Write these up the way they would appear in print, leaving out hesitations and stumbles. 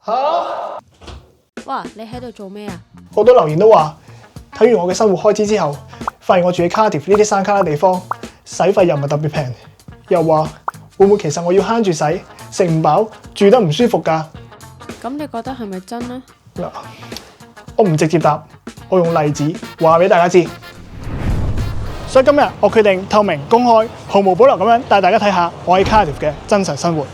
吓？哇！你喺度做咩啊？好多留言都話睇完我嘅生活開支之後，發現我住喺 Cardiff 呢啲山卡拉地方，使費又唔係特別平，又話會唔會其實我要慳住使，食唔飽，住得唔舒服㗎？咁你覺得係咪真呢？嗱，我唔直接答，我用例子話俾大家知。所以今日我決定透明、公開、毫無保留咁樣帶大家睇下我喺 Cardiff 嘅真實生活。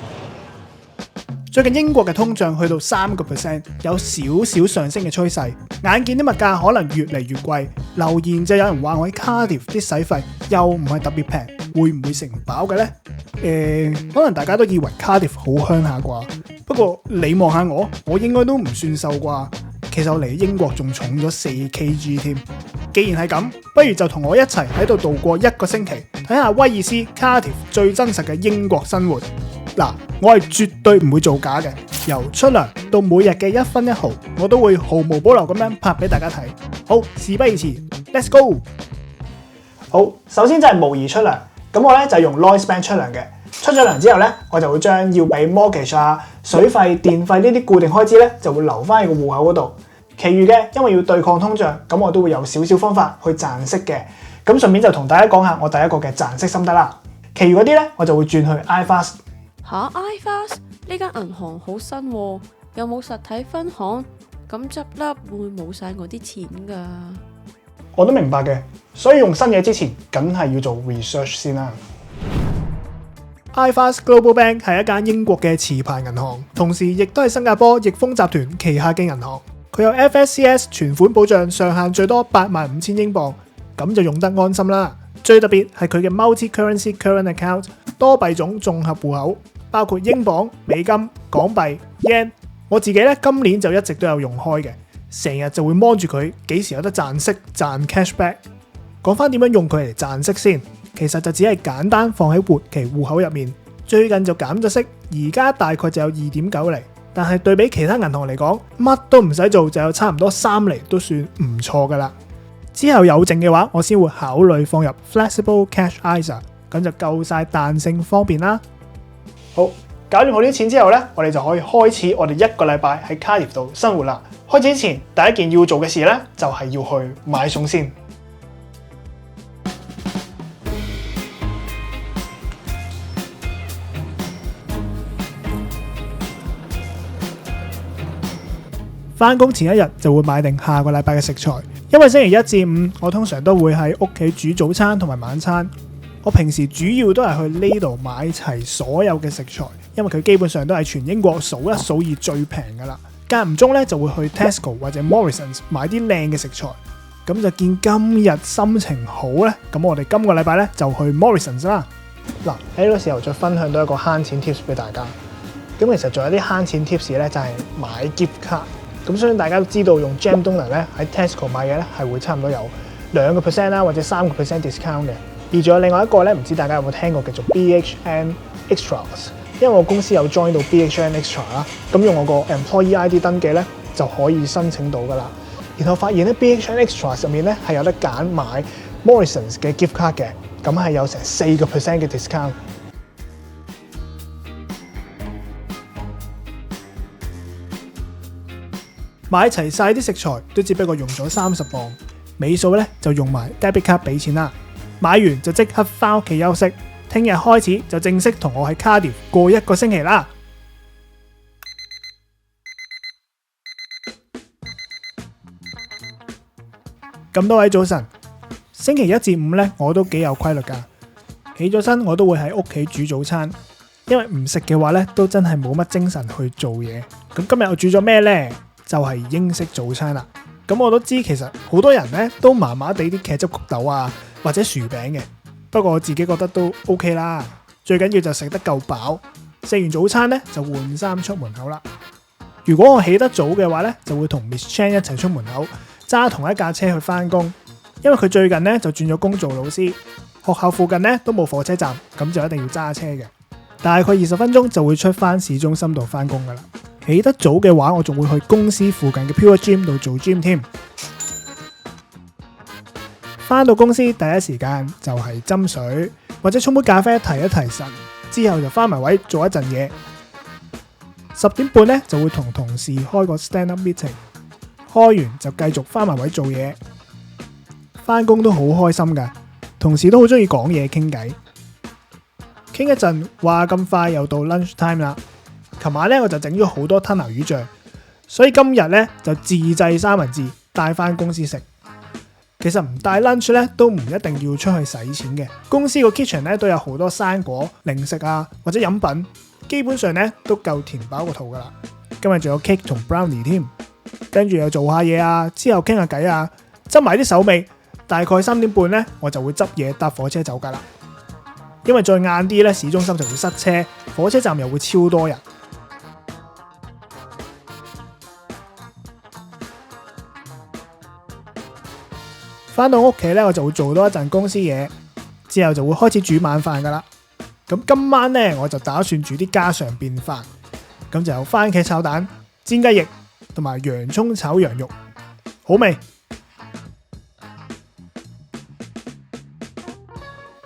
最近英國嘅通脹去到3%，有少少上升嘅趨勢。眼見啲物價可能越嚟越貴，留言就有人話我喺 Cardiff 啲使費又唔係特別平，會唔會食唔飽嘅呢？可能大家都以為 Cardiff 好鄉下啩，不過你望下我應該都唔算瘦啩。其實我嚟英國仲重咗4kg 添。既然係咁，不如就同我一齊喺度度過1個星期，睇下威爾斯 Cardiff 最真實嘅英國生活。嗱，我係絕對唔會造假嘅，由出糧到每日嘅1分1毫，我都會毫無保留咁樣拍俾大家睇。好，事不宜遲 ，Let's go！ 好，首先就係模擬出糧，咁我咧就用 Lloyds Bank 出糧嘅。出咗糧之後咧，我就會將要俾 mortgage 啊、水費、電費呢啲固定開支咧，就會留翻喺個戶口嗰度。其餘嘅因為要對抗通脹，咁我都會有少少方法去賺息嘅。咁順便就同大家講下我第一個嘅賺息心得啦。其餘嗰啲咧，我就會轉去 iFast。吓 iFast 呢間銀行好新喎，有冇實體分行？咁執笠會冇晒我啲錢㗎？我都明白嘅，所以用新嘢之前，梗係要做 research 先啦。iFast Global Bank 係一間英國嘅持牌銀行，同時亦都係新加坡易豐集團旗下嘅銀行。佢有 FSCS 存款保障上限最多85,000英鎊，咁就用得安心啦。最特別係佢嘅 Multi-Currency Current Account 多幣種綜合戶口，包括英鎊、美金、港幣、yen。我自己咧今年就一直都有用開嘅，成日就會望住佢幾時有得賺息賺 cashback。講翻點樣用佢嚟賺息先，其實就只係簡單放喺活期戶口入面。最近就減咗息，而家大概就有2.9厘，但係對比其他銀行嚟講，乜都唔使做就有差唔多3厘，都算唔錯噶啦。之後有剩嘅話，我先會考慮放入 Flexible Cash ISA， 咁就夠晒彈性方便啦。好，搞掂好啲錢之後呢，我哋就可以開始我哋1個禮拜喺 Cardiff 度生活啦。開始之前，第一件要做嘅事呢，就係要去買餸先。返工前一日就會買定下個禮拜嘅食材，因為星期1至5我通常都會喺屋企煮早餐同埋晚餐。我平時主要都係去呢度買齊所有嘅食材，因為佢基本上都係全英國數一數二最平噶啦。間唔中咧就會去 Tesco 或者 Morrisons 買啲靚嘅食材。咁就見今日心情好咧，咁我哋今個禮拜咧就去 Morrisons 啦。嗱，喺呢個時候再分享到一個慳錢 tips 俾大家。咁其實仲有啲慳錢 tips 咧，就係買 gift card。咁相信大家都知道用 Gem 功能咧喺 Tesco 買嘢咧係會差唔多有2% 啦，或者3% discount 嘅。而仲有另外一個咧，唔知大家有冇聽過叫做 BHN Extras， 因為我公司有 join 到 BHN Extra 啦，咁用我個 Employee ID 登記咧就可以申請到噶啦。然後發現咧 BHN Extras 入面咧係有得揀買 Morrisons 嘅 gift card 嘅，咁係有成4% 嘅 discount。買齊晒啲食材都只不過用咗30磅，尾數咧就用埋 debit card 俾錢啦。買完就即刻翻屋企休息，聽日開始就正式同我喺 Cardiff 過1個星期啦。咁多位早晨，星期1至5咧我都幾有規律㗎。起咗身我都會喺屋企煮早餐，因為唔食嘅話咧都真係冇乜精神去做嘢。咁今日我煮咗咩呢？就係英式早餐啦。咁我都知其實好多人咧都麻麻地啲茄汁焗豆啊或者薯餅嘅，不過我自己覺得都 OK 啦。最緊要就食得夠飽，食完早餐咧就換衫出門口啦。如果我起得早嘅話咧，就會同 Miss Chan 一齊出門口，揸同一架車去返工。因為佢最近咧就轉咗工做老師，學校附近咧都冇火車站，咁就一定要揸車嘅。大概20分鐘就會出返市中心度返工噶啦。起得早嘅話，我仲會去公司附近嘅 Pure Gym 度做 gym 添。返到公司第一時間就係斟水或者沖杯咖啡提一提神，之後就返埋位做一陣嘢。10點半咧就會同同事開個 stand up meeting， 開完就繼續翻埋位做嘢。翻工都好開心㗎，同事都好中意講嘢傾偈。傾一陣，話咁快又到 lunch time 啦。琴晚咧我就整咗好多吞拿魚醬，所以今日咧就自製三文治帶翻公司食。其實唔帶 lunch 咧都唔一定要出去使錢嘅，公司個 kitchen 咧都有好多生果、零食啊或者飲品，基本上咧都夠填飽個肚噶啦。今日仲有 cake 同 brownie 添，跟住又做下嘢啊，之後傾下偈啊，執埋啲手尾。大概3點半咧我就會執嘢搭火車走噶啦，因為再晏啲咧市中心就會塞車，火車站又會超多人。返到屋企咧，我就會做多一陣公司嘢，之後就會開始煮晚飯噶啦。咁今晚咧，我就打算煮啲家常便飯，咁就有番茄炒蛋、煎雞翼同埋洋蔥炒羊肉，好味。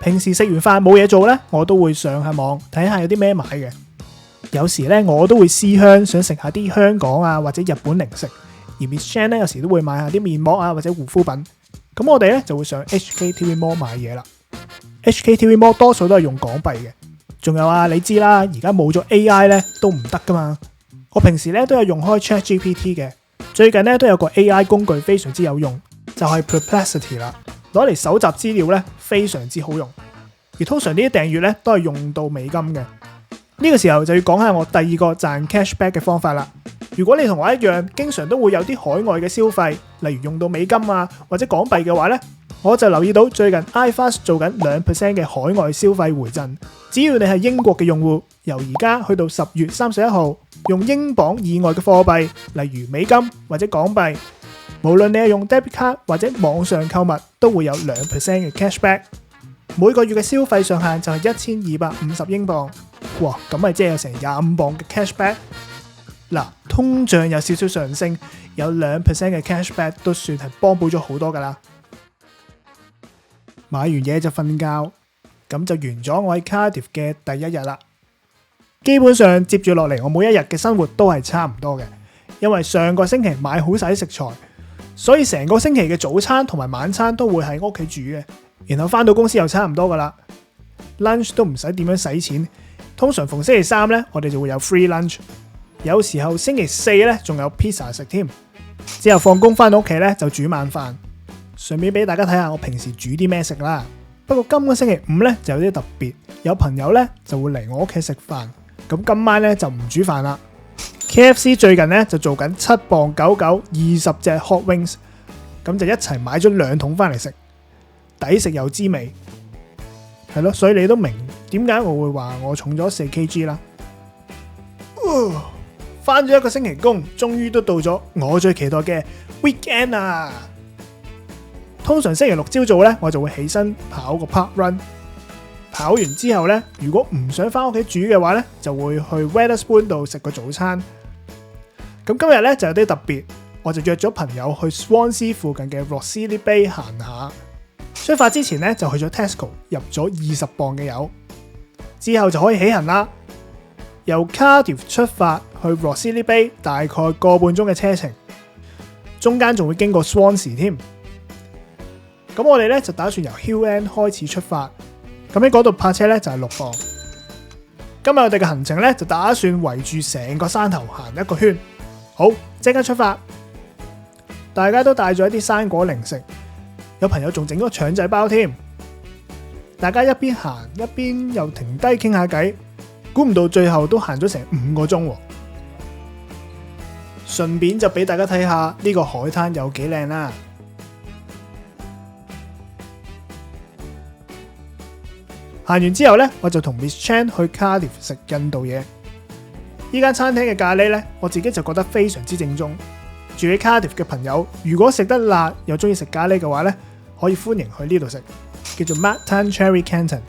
平時食完飯冇嘢做咧，我都會上下網睇下有啲咩買嘅。有時咧，我都會思鄉，想食下啲香港啊或者日本零食。而 Miss Chan 咧有時都會買下啲面膜啊或者護膚品。咁我哋咧就會上 HKTV Mall 買嘢啦。HKTV Mall 多數都係用港幣嘅。仲有啊，你知啦，而家冇咗 AI 咧都唔得噶嘛。我平時咧都有用開 ChatGPT 嘅。最近咧都有個 AI 工具非常之有用，就係 Perplexity 啦。攞嚟搜集資料咧非常之好用。而通常呢啲訂閱咧都係用到美金嘅。呢個時候就要講下我第二個賺 cashback 嘅方法啦。如果你同我一樣，經常都會有啲海外嘅消費，例如用到美金啊或者港幣嘅話呢，我就留意到最近 iFast 做緊2% 嘅海外消費回贈。只要你係英國嘅用戶，由而家去到10月31號，用英鎊以外嘅貨幣，例如美金或者港幣，無論你係用 debit card 或者網上購物，都會有2% 嘅 cashback。每個月嘅消費上限就係1250英鎊。哇，咁咪即係有成25磅嘅 cashback。嗱，通脹有少少上升，有2% 嘅 cashback 都算係幫補咗好多噶啦。買完嘢就瞓覺，咁就完咗我喺 Cardiff 嘅第一日啦。基本上接住落嚟，我每一日嘅生活都係差唔多嘅，因為上個星期買好晒啲食材，所以成個星期嘅早餐同埋晚餐都會喺屋企煮嘅。然後翻到公司又差唔多噶啦 ，lunch 都唔使點樣使錢。通常逢星期3咧，我哋就會有 free lunch。有時候星期4咧，仲有 pizza 食添。之後放工翻到屋企咧，就煮晚飯，順便俾大家睇下我平時煮啲咩食啦。不過今個星期5咧就有啲特別，有朋友咧就會嚟我屋企食飯。咁今晚咧就唔煮飯啦。KFC 最近咧就做緊7.99磅20隻 hot wings， 咁就一齊買咗2桶翻嚟食，抵食又滋味。係咯，所以你都明點解我會話我重咗4kg 啦。翻咗一個星期工，終於都到咗我最期待嘅 weekend 啊！通常星期6朝早咧，我就會起身跑個 park run。跑完之後咧，如果唔想翻屋企煮嘅話咧，就會去 Wetherspoon 度食個早餐。咁今日咧就有啲特別，我就約咗朋友去 Swansea 附近嘅 Rossley Bay 行下。出發之前咧就去咗 Tesco 入咗20磅嘅油，之後就可以起行啦。由 Cardiff 出發去 Rossley Bay 大概個半鐘嘅車程，中間仲會經過 Swansea 添。咁我哋咧就打算由 Hill End 開始出發，咁喺嗰度泊車咧就係6磅。今日我哋嘅行程咧就打算圍住成個山頭行一個圈。好，即刻出發！大家都帶咗一啲生果零食，有朋友仲整咗腸仔包添。大家一邊行一邊又停低傾下偈。估唔到最後都行咗成5個鐘喎，順便就俾大家睇下呢個海灘有幾靚啦。行完之後呢，我就同 Miss Chan 去 Cardiff 食印度嘢。呢間餐廳嘅咖喱呢，我自己就覺得非常之正宗。住喺 Cardiff 嘅朋友，如果食得辣又中意食咖喱嘅話呢，可以歡迎去呢度食，叫做 Mactan Cherry Canton。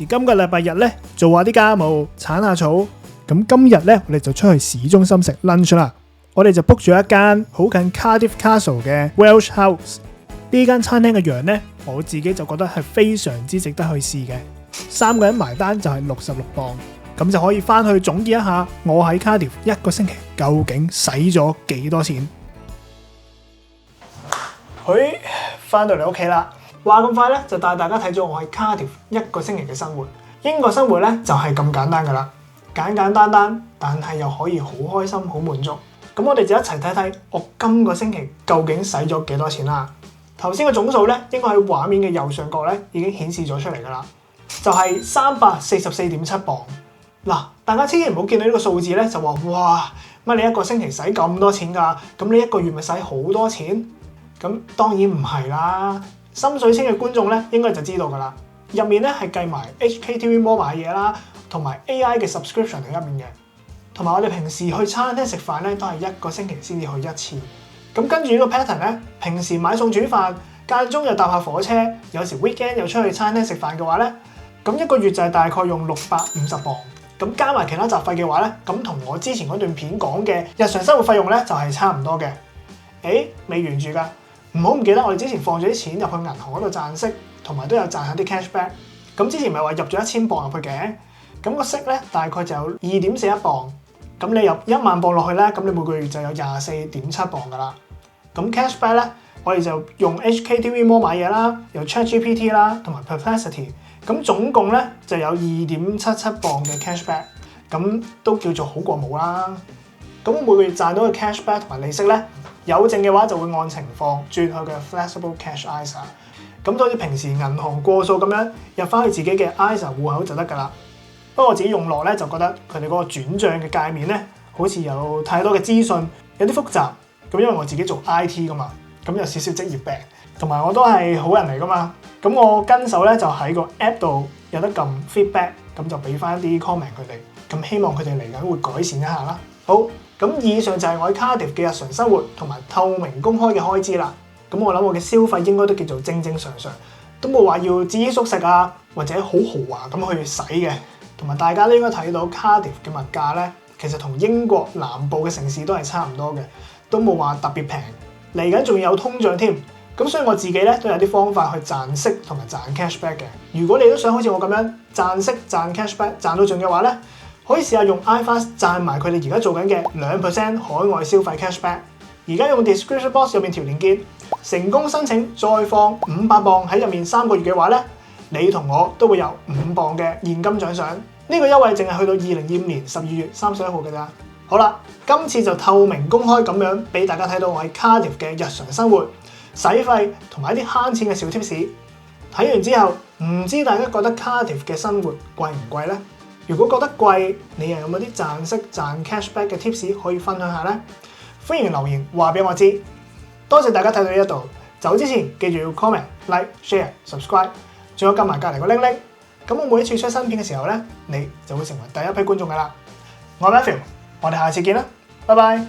而今個禮拜日咧，做下啲家務，鏟下草。咁今日咧，我哋就出去市中心食 lunch 啦。我哋就 book 咗一間好近 Cardiff Castle 嘅 Welsh House。呢間餐廳嘅羊咧，我自己就覺得係非常之值得去試嘅。3個人埋單就係66磅，咁就可以翻去總結一下我喺 Cardiff 一個星期究竟使咗幾多錢。嘿，翻到嚟屋企啦，話咁快咧就帶大家睇咗我喺 Cardiff 一個星期嘅生活。英國生活咧就係咁簡單噶啦，簡簡單單，但係又可以好開心、好滿足。咁我哋就一齊睇睇我今個星期究竟使咗幾多錢啦。頭先嘅總數咧應該喺畫面嘅右上角咧已經顯示咗出嚟噶啦，就係344.7磅。嗱，大家千祈唔好見到呢個數字咧就話哇，乜你一個星期使咁多錢㗎？咁你一個月咪使好多錢？咁當然唔係啦，心水清嘅觀眾咧應該就知道㗎啦。入面咧係計埋 HKTV Mall 買嘢啦，同埋 AI 嘅 subscription 喺入面嘅，同埋我哋平時去餐廳食飯咧都係一個星期先至去一次。咁跟住呢個 pattern 咧，平時買餸煮飯，間中又搭下火車，有時 weekend 又出去餐廳食飯嘅話咧，咁一個月就係大概用650磅。咁加埋其他雜費嘅話咧，咁同我之前嗰段片講嘅日常生活費用咧就係差唔多嘅。未完住㗎。唔好唔記得我哋之前放咗啲錢入去銀行嗰度賺息，同埋都有賺下啲 cashback。咁之前咪話入咗1000磅入去嘅，咁個息咧大概就有2.41磅。咁你入1萬磅落去咧，咁你每個月就有24.7磅㗎啦。咁 cashback 咧，我哋就用 HKTV Mall 買嘢啦，有 ChatGPT 啦，同埋 Perplexity。咁總共咧就有2.77磅嘅 cashback， 咁都叫做好過冇啦。咁我每個月賺到嘅 cashback 同埋利息咧，有剩嘅話就會按情況轉去嘅 flexible cash ISA。咁就好似平時銀行過數咁樣入翻去自己嘅 ISA 戶口就得㗎啦。不過我自己用落咧就覺得佢哋嗰個轉帳嘅界面咧，好似有太多嘅資訊，有啲複雜。咁因為我自己做 IT 㗎嘛，咁有少少職業病，同埋我都係好人嚟㗎嘛。咁我跟手咧就喺個 app 度有得撳 feedback，咁就俾翻啲 comment 佢哋。咁希望佢哋嚟緊會改善一下啦。好，咁以上就係我喺 Cardiff 嘅日常生活同埋透明公開嘅開支啦。咁我諗我嘅消費應該都叫做正正常常，都冇話要節衣縮食啊，或者好豪華咁去使嘅。同埋大家都應該睇到 Cardiff 嘅物價咧，其實同英國南部嘅城市都係差唔多嘅，都冇話特別平。嚟緊仲有通脹添，咁所以我自己咧都有啲方法去賺息同埋賺 cashback 嘅。如果你都想好似我咁樣賺息賺 cashback 賺到盡嘅話咧，可以試下用 iFast 賺埋佢哋而家做緊嘅2% 海外消費 cashback。而家用 description box 入面條連結，成功申請再放500磅喺入面3個月嘅話咧，你同我都會有5磅嘅現金獎賞。呢個優惠淨係去到2025年12月31號嘅咋。好啦，今次就透明公開咁樣俾大家睇到我喺 Cardiff 嘅日常生活、使費同埋一啲慳錢嘅小 tips。睇完之後，唔知大家覺得 Cardiff 嘅生活貴唔貴呢？如果覺得貴，你又有冇啲賺息賺 cashback 嘅 tips 可以分享下呢？歡迎留言話俾我知。多謝大家睇到呢一度，走之前記住要 comment、like、share、subscribe， 仲有撳埋隔離個鈴鈴。咁我每一次出新片嘅時候咧，你就會成為第一批觀眾㗎啦。我係 Matthew，我哋下次見啦，拜拜。